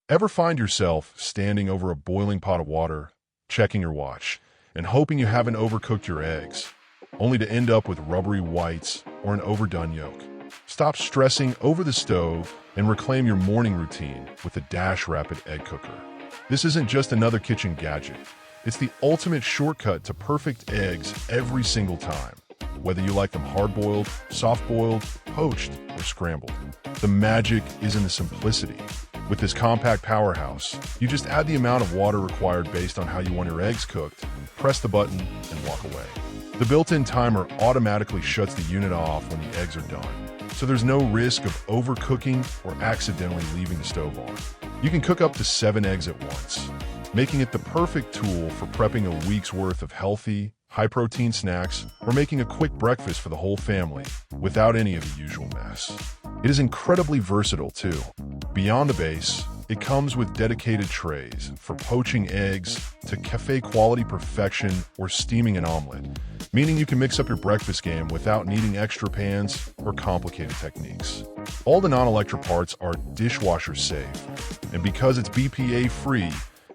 Ever find yourself standing over a boiling pot of water, checking your watch, and hoping you haven't overcooked your eggs, only to end up with rubbery whites or an overdone yolk? Stop stressing over the stove and reclaim your morning routine with the Dash Rapid Egg Cooker. This isn't just another kitchen gadget. It's the ultimate shortcut to perfect eggs every single time, whether you like them hard-boiled, soft-boiled, poached, or scrambled. The magic is in the simplicity. With this compact powerhouse, you just add the amount of water required based on how you want your eggs cooked, press the button, and walk away. The built-in timer automatically shuts the unit off when the eggs are done, so there's no risk of overcooking or accidentally leaving the stove on. You can cook up to 7 eggs at once, making it the perfect tool for prepping a week's worth of healthy, high-protein snacks or making a quick breakfast for the whole family without any of the usual mess. It is incredibly versatile, too. Beyond the base, it comes with dedicated trays for poaching eggs to cafe-quality perfection or steaming an omelet, meaning you can mix up your breakfast game without needing extra pans or complicated techniques. All the non-electric parts are dishwasher-safe, and because it's BPA-free,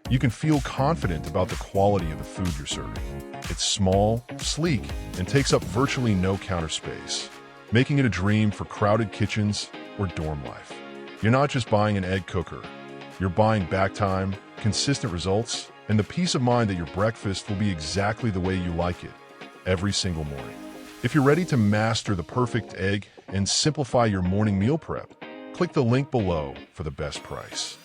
you can feel confident about the quality of the food you're serving. It's small, sleek, and takes up virtually no counter space, making it a dream for crowded kitchens or dorm life. You're not just buying an egg cooker. You're buying back time, consistent results, and the peace of mind that your breakfast will be exactly the way you like it, every single morning. If you're ready to master the perfect egg and simplify your morning meal prep, click the link below for the best price.